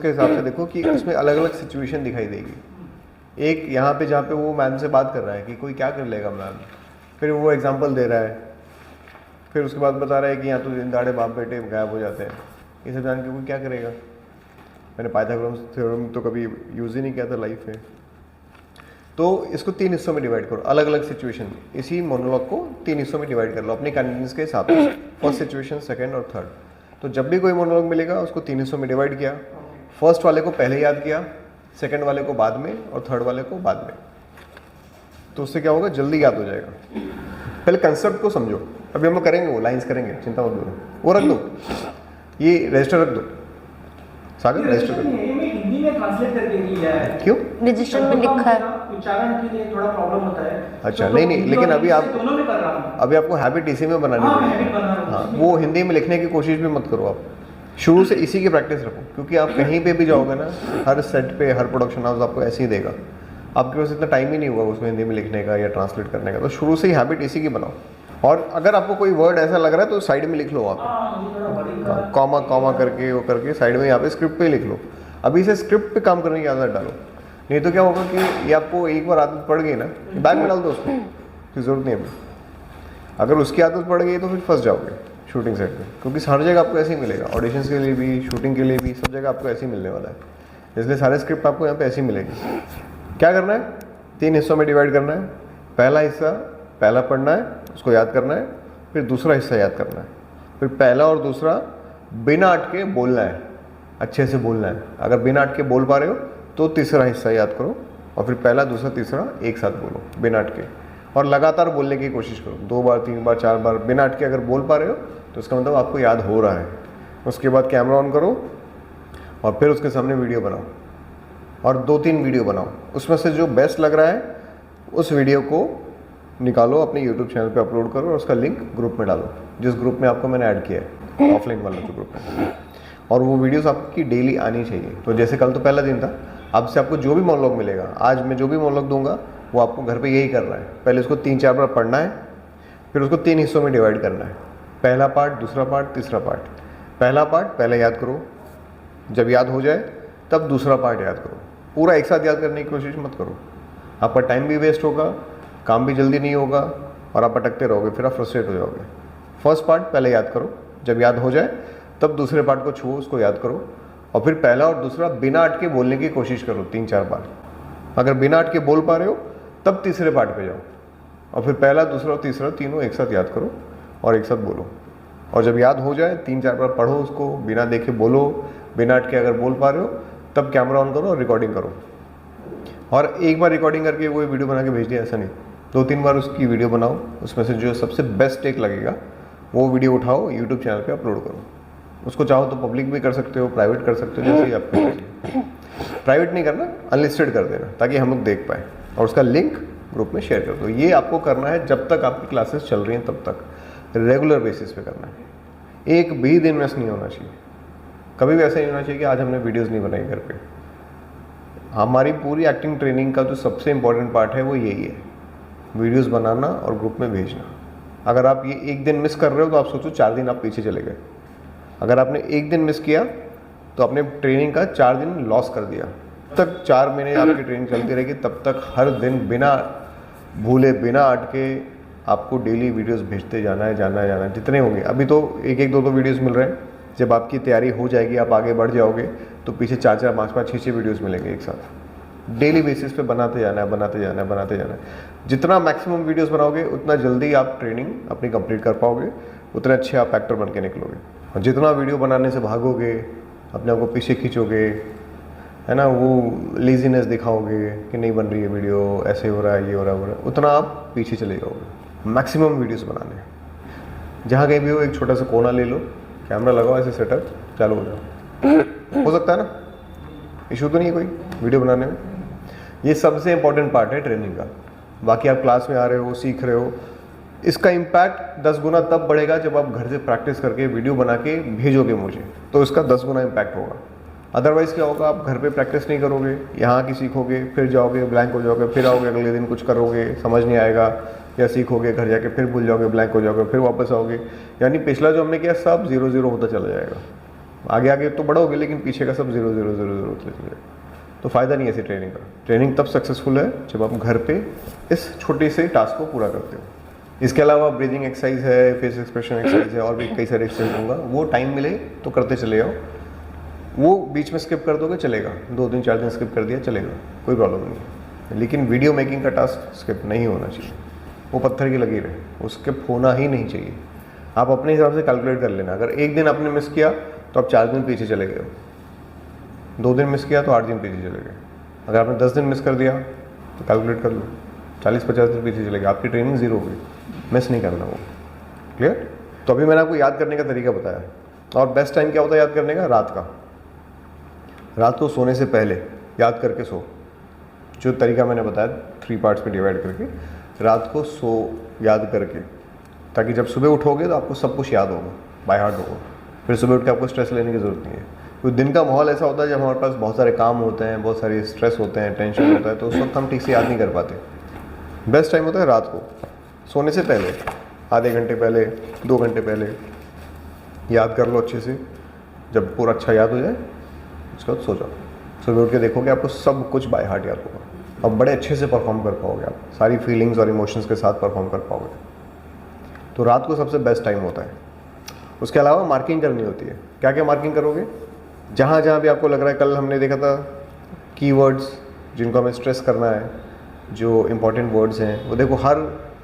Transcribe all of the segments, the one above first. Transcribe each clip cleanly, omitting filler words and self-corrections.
के हिसाब से देखो कि उसमें अलग अलग सिचुएशन दिखाई देगी। एक यहाँ पे जहाँ पे वो मैम से बात कर रहा है कि कोई क्या कर लेगा मैम, फिर वो एग्जांपल दे रहा है, फिर उसके बाद बता रहा है कि यहाँ तो दिन दाड़े बाप बेटे गायब हो जाते हैं, ये सब जान के कोई क्या करेगा। मैंने पाइथागोरस थ्योरम तो कभी यूज़ ही नहीं किया था लाइफ में। तो इसको 3 हिस्सों में डिवाइड करो, अलग अलग सिचुएशन में। इसी मोनोलॉग को 3 हिस्सों में डिवाइड कर लो अपनी कन्वीनियंस के हिसाब से, फर्स्ट सिचुएशन, सेकंड और थर्ड। तो जब भी कोई मोनोलॉग मिलेगा उसको 3 हिस्सों में डिवाइड किया, फर्स्ट वाले को पहले याद किया, सेकंड वाले को बाद में और थर्ड वाले को बाद में। तो उससे क्या होगा, जल्दी याद हो जाएगा। पहले कंसेप्ट को समझो, अभी हम लोग करेंगे, वो लाइंस करेंगे, चिंता मत करो। वो रख दो, ये रजिस्टर रख दो, सागर रजिस्टर रख दो। हिंदी में ट्रांसलेट करके दिया है, क्यों? रजिस्टर में लिखा है, उच्चारण के लिए थोड़ा प्रॉब्लम होता है। अच्छा, नहीं, लेकिन अभी आप दोनों में कर रहा हूं, अभी आपको हैबिट इसी में बनानी पड़ेगी। हाँ, वो हिंदी में लिखने की कोशिश भी मत करो, आप शुरू से इसी की प्रैक्टिस रखो, क्योंकि आप कहीं पे भी जाओगे ना, हर सेट पे, हर प्रोडक्शन हाउस आपको ऐसे ही देगा, आपके पास इतना टाइम ही नहीं होगा उसको हिंदी में लिखने का या ट्रांसलेट करने का। तो शुरू से ही हैबिट इसी की बनाओ। और अगर आपको कोई वर्ड ऐसा लग रहा है तो साइड में लिख लो, आप कॉमा कॉमा करके वो करके साइड में यहाँ पे स्क्रिप्ट पे लिख लो। अभी से स्क्रिप्ट पे काम करने की आदत डालो, नहीं तो क्या होगा कि ये आपको एक बार आदत पड़ गई ना, बैग में डाल दो उसको, कोई ज़रूरत नहीं है। अगर उसकी आदत पड़ गई तो फिर फंस जाओगे शूटिंग सेट पे, क्योंकि हर जगह आपको ऐसे ही मिलेगा, ऑडिशंस के लिए भी, शूटिंग के लिए भी, सब जगह आपको ऐसे ही मिलने वाला है। इसलिए सारे स्क्रिप्ट आपको यहाँ पे ऐसे ही मिलेगी। क्या करना है, 3 हिस्सों में डिवाइड करना है। पहला हिस्सा पहला पढ़ना है, उसको याद करना है, फिर दूसरा हिस्सा याद करना है, फिर पहला और दूसरा बिना अटके बोलना है, अच्छे से बोलना है। अगर बिना अटके बोल पा रहे हो तो तीसरा हिस्सा याद करो, और फिर पहला दूसरा तीसरा एक साथ बोलो बिना अटके, और लगातार बोलने की कोशिश करो, 2 बार 3 बार 4 बार बिना अटके अगर बोल पा रहे हो तो उसका मतलब आपको याद हो रहा है। उसके बाद कैमरा ऑन करो और फिर उसके सामने वीडियो बनाओ, और 2-3 वीडियो बनाओ। उसमें से जो बेस्ट लग रहा है उस वीडियो को निकालो, अपने यूट्यूब चैनल पे अपलोड करो और उसका लिंक ग्रुप में डालो, जिस ग्रुप में आपको मैंने ऐड किया है, ऑफलाइन वाला जो ग्रुप है। और वो वीडियोस आपकी डेली आनी चाहिए। तो जैसे कल तो पहला दिन था, अब से आपको जो भी मोनोलॉग मिलेगा, आज मैं जो भी मोनोलॉग दूंगा वो आपको घर पे यही करना है। पहले उसको 3-4 बार पढ़ना है, फिर उसको 3 हिस्सों में डिवाइड करना है, पहला पार्ट, दूसरा पार्ट, तीसरा पार्ट। पहला पार्ट पहले याद करो, जब याद हो जाए तब दूसरा पार्ट याद करो। पूरा एक साथ याद करने की कोशिश मत करो, आपका टाइम भी वेस्ट होगा, काम भी जल्दी नहीं होगा और आप अटकते रहोगे, फिर आप फ्रस्ट्रेट हो जाओगे। फर्स्ट पार्ट पहले याद करो, जब याद हो जाए तब दूसरे पार्ट को छुओ, उसको याद करो, और फिर पहला और दूसरा बिना अटके बोलने की कोशिश करो 3-4 बार। अगर बिना अटके बोल पा रहे हो तब तीसरे पार्ट पे जाओ, और फिर पहला दूसरा और तीसरा तीनों एक साथ याद करो और एक साथ बोलो। और जब याद हो जाए 3-4 बार पढ़ो उसको, बिना देखे बोलो, बिना अटके अगर बोल पा रहे हो तब कैमरा ऑन करो और रिकॉर्डिंग करो। और एक बार रिकॉर्डिंग करके वही वीडियो बना के भेज दिया, ऐसा नहीं, 2-3 बार उसकी वीडियो बनाओ, उसमें से जो सबसे बेस्ट टेक लगेगा वो वीडियो उठाओ, यूट्यूब चैनल पे अपलोड करो। उसको चाहो तो पब्लिक भी कर सकते हो, प्राइवेट कर सकते हो, जैसे ही आपको। प्राइवेट नहीं करना, अनलिस्टेड कर देना ताकि हम लोग देख पाए, और उसका लिंक ग्रुप में शेयर कर दो। ये आपको करना है जब तक आपकी क्लासेस चल रही हैं, तब तक रेगुलर बेसिस पे करना है। एक भी दिन मिस नहीं होना चाहिए, कभी भी ऐसा नहीं होना चाहिए कि आज हमने वीडियोज़ नहीं बनाई घर पे। हमारी पूरी एक्टिंग ट्रेनिंग का जो सबसे इम्पोर्टेंट पार्ट है वो यही है, वीडियोस बनाना और ग्रुप में भेजना। अगर आप ये एक दिन मिस कर रहे हो तो आप सोचो 4 दिन आप पीछे चले गए। अगर आपने एक दिन मिस किया तो आपने ट्रेनिंग का 4 दिन लॉस कर दिया। तब तक 4 महीने आपकी ट्रेनिंग चलती रहेगी, तब तक हर दिन बिना भूले बिना अटके आपको डेली वीडियोस भेजते जाना है जितने होंगे। अभी तो 1-2 वीडियोस मिल रहे हैं, जब आपकी तैयारी हो जाएगी, आप आगे बढ़ जाओगे तो पीछे 4-4, 5-5, 6-6 वीडियोस मिलेंगे एक साथ। डेली बेसिस पे बनाते जाना है। जितना मैक्सिमम वीडियोस बनाओगे उतना जल्दी आप ट्रेनिंग अपनी कंप्लीट कर पाओगे, उतने अच्छे आप एक्टर बन के निकलोगे। और जितना वीडियो बनाने से भागोगे, अपने आप को पीछे खींचोगे, है ना, वो लेजीनेस दिखाओगे कि नहीं बन रही है वीडियो, ऐसे हो रहा है, ये हो रहा है, उतना आप पीछे चले जाओगे। मैक्सिमम वीडियोस बनाने, जहाँ कहीं भी हो एक छोटा सा कोना ले लो, कैमरा लगाओ, ऐसे सेटअप चालू हो जाओ। हो सकता है ना, इशू तो नहीं है कोई वीडियो बनाने में। ये सबसे इंपॉर्टेंट पार्ट है ट्रेनिंग का। बाकी आप क्लास में आ रहे हो, सीख रहे हो, इसका इम्पैक्ट 10 गुना तब बढ़ेगा जब आप घर से प्रैक्टिस करके वीडियो बना के भेजोगे मुझे, तो इसका 10 गुना इम्पैक्ट होगा। अदरवाइज़ क्या होगा, आप घर पे प्रैक्टिस नहीं करोगे, यहाँ की सीखोगे, फिर जाओगे ब्लैंक हो जाओगे, फिर आओगे अगले दिन कुछ करोगे, समझ नहीं आएगा, या सीखोगे घर जाके फिर भूल जाओगे, ब्लैंक हो जाओगे, फिर वापस आओगे, यानी पिछला जो हमने किया सब 0-0 होता चला जाएगा। आगे आगे तो बढ़ोगे लेकिन पीछे का सब 0 0 0 0 होते चले जाएगा। तो फ़ायदा नहीं है ऐसी ट्रेनिंग का। ट्रेनिंग तब सक्सेसफुल है जब आप घर पे इस छोटे से टास्क को पूरा करते हो। इसके अलावा ब्रीदिंग एक्सरसाइज है, फेस एक्सप्रेशन एक्सरसाइज है और भी कई सारे एक्सरसाइज दूंगा, वो टाइम मिले तो करते चले जाओ। वो बीच में स्किप कर दोगे चलेगा, 2 दिन 4 दिन स्किप कर दिया चलेगा, कोई प्रॉब्लम नहीं है। लेकिन वीडियो मेकिंग का टास्क स्किप नहीं होना चाहिए, वो पत्थर की लगी रहे, वो स्किप होना ही नहीं चाहिए। आप अपने हिसाब से कैलकुलेट कर लेना, अगर एक दिन आपने मिस किया तो आप 4 दिन पीछे चले गए, 2 दिन मिस किया तो 8 दिन पीछे चले गए। अगर आपने 10 दिन मिस कर दिया तो कैलकुलेट कर लो, 40-50 दिन पीछे चले गए, आपकी ट्रेनिंग ज़ीरो हो गई। मिस नहीं करना वो, क्लियर। तो अभी मैंने आपको याद करने का तरीका बताया, और बेस्ट टाइम क्या होता है याद करने का? रात का। रात को सोने से पहले याद करके सो। जो तरीका मैंने बताया 3 पार्ट्स में डिवाइड करके, रात को सो याद करके, ताकि जब सुबह उठोगे तो आपको सब कुछ याद होगा, बाय हार्ट होगा। फिर सुबह उठ के आपको स्ट्रेस लेने की ज़रूरत नहीं है, क्योंकि दिन का माहौल ऐसा होता है जब हमारे पास बहुत सारे काम होते हैं, बहुत सारे स्ट्रेस होते हैं, टेंशन होता है, तो उस वक्त हम ठीक से याद नहीं कर पाते। बेस्ट टाइम होता है रात को, सोने से पहले, आधे घंटे पहले, 2 घंटे पहले याद कर लो अच्छे से। जब पूरा अच्छा याद हो जाए उसके बाद सो जाओ। सुबह उठ के देखोगे आपको सब कुछ बाय हार्ट याद होगा और बड़े अच्छे से परफॉर्म कर पाओगे, आप सारी फीलिंग्स और इमोशंस के साथ परफॉर्म कर पाओगे। तो रात को सबसे बेस्ट टाइम होता है। उसके अलावा मार्किंग करनी होती है। क्या क्या मार्किंग करोगे? जहाँ जहाँ भी आपको लग रहा है, कल हमने देखा था कीवर्ड्स जिनको हमें स्ट्रेस करना है, जो इंपॉर्टेंट वर्ड्स हैं, वो देखो हर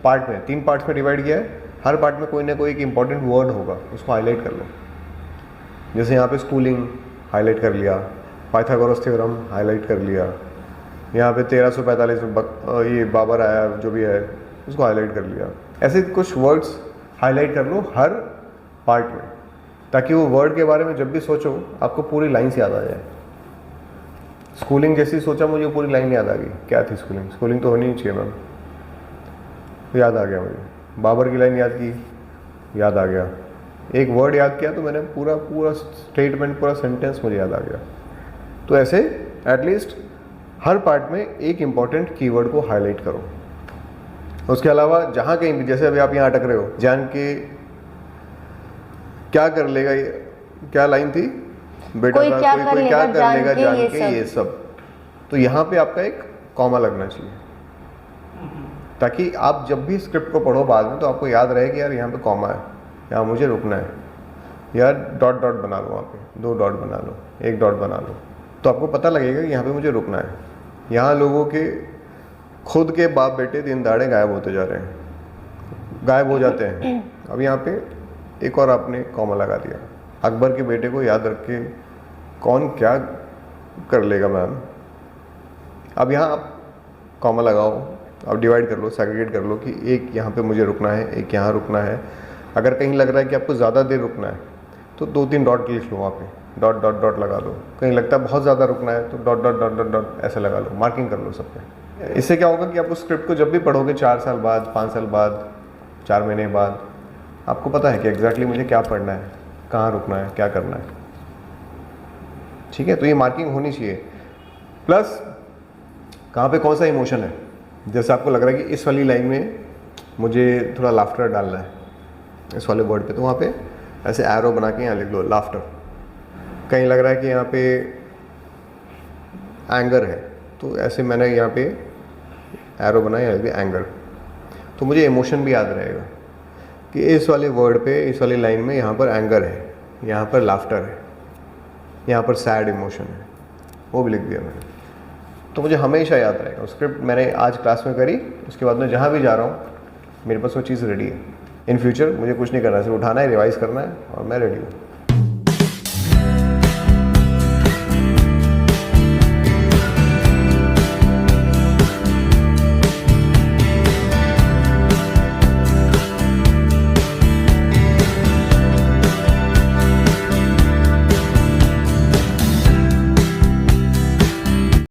पार्ट में 3 पार्ट्स में डिवाइड किया है, हर पार्ट में कोई ना कोई एक इंपॉर्टेंट वर्ड होगा, उसको हाईलाइट कर लो। जैसे यहाँ पे स्कूलिंग हाईलाइट कर लिया, पाइथागोरस थ्योरम हाईलाइट कर लिया, यहाँ पे 1345 में ये बाबर आया जो भी है उसको हाईलाइट कर लिया। ऐसे कुछ वर्ड्स हाईलाइट कर लो हर पार्ट में, ताकि वो वर्ड के बारे में जब भी सोचो आपको पूरी लाइन से याद आ जाए। स्कूलिंग जैसी सोचा मुझे पूरी लाइन याद आ गई, क्या थी स्कूलिंग, स्कूलिंग तो होनी ही चाहिए मैम, तो याद आ गया मुझे। बाबर की लाइन याद की, याद आ गया। एक वर्ड याद किया तो मैंने पूरा स्टेटमेंट, पूरा सेंटेंस मुझे याद आ गया। तो ऐसे एटलीस्ट हर पार्ट में एक इम्पॉर्टेंट कीवर्ड को हाईलाइट करो। उसके अलावा जहाँ कहीं भी, जैसे अभी आप यहाँ अटक रहे हो, जान के क्या कर लेगा, क्या लाइन थी बेटा कोई का, क्या कोई कर कोई लेगा, क्या कर लेगा जान के ये ये सब। तो यहाँ पे आपका एक कॉमा लगना चाहिए, ताकि आप जब भी स्क्रिप्ट को पढ़ो बाद में तो आपको याद रहे कि यार यहाँ पे कॉमा है, यहाँ मुझे रुकना है। यार डॉट डॉट बना लो, वहाँ पे 2 डॉट बना लो, 1 डॉट बना लो, तो आपको पता लगेगा कि यहाँ पे मुझे रुकना है। यहाँ लोगों के खुद के बाप बेटे दिन दाड़े गायब होते जा रहे हैं, गायब हो जाते हैं। अब यहाँ पे एक और आपने कॉमा लगा दिया। अकबर के बेटे को याद रख के कौन क्या कर लेगा मैम। अब यहाँ आप कॉमा लगाओ, अब डिवाइड कर लो, सेग्रीगेट कर लो कि एक यहाँ पे मुझे रुकना है, एक यहाँ रुकना है। अगर कहीं लग रहा है कि आपको ज़्यादा देर रुकना है तो 2-3 डॉट लिख लो, वहाँ पे डॉट डॉट डॉट लगा लो। कहीं लगता है बहुत ज़्यादा रुकना है तो dot dot dot dot dot ऐसे लगा लो, मार्किंग कर लो सब पे। इससे क्या होगा कि आप उस स्क्रिप्ट को जब भी पढ़ोगे 4 साल बाद, 5 साल बाद, 4 महीने बाद, आपको पता है कि एग्जैक्टली मुझे क्या पढ़ना है, कहाँ रुकना है, क्या करना है। ठीक है, तो ये मार्किंग होनी चाहिए। प्लस कहाँ पे कौन सा इमोशन है, जैसे आपको लग रहा है कि इस वाली लाइन में मुझे थोड़ा लाफ्टर डालना है इस वाले वर्ड पे, तो वहाँ पे ऐसे एरो बना के यहाँ लिख लो लाफ्टर। कहीं लग रहा है कि यहाँ पे एंगर है तो ऐसे मैंने यहाँ पे एरो बनाया एंगर, तो मुझे इमोशन भी याद रहेगा कि इस वाले वर्ड पे, इस वाली लाइन में यहाँ पर एंगर है, यहाँ पर लाफ्टर है, यहाँ पर सैड इमोशन है, वो भी लिख दिया मैंने। तो मुझे हमेशा याद रहेगा। स्क्रिप्ट मैंने आज क्लास में करी, उसके बाद मैं जहाँ भी जा रहा हूँ मेरे पास वो चीज़ रेडी है। इन फ्यूचर मुझे कुछ नहीं करना है, सिर्फ उठाना है, रिवाइज़ करना है और मैं रेडी हूँ।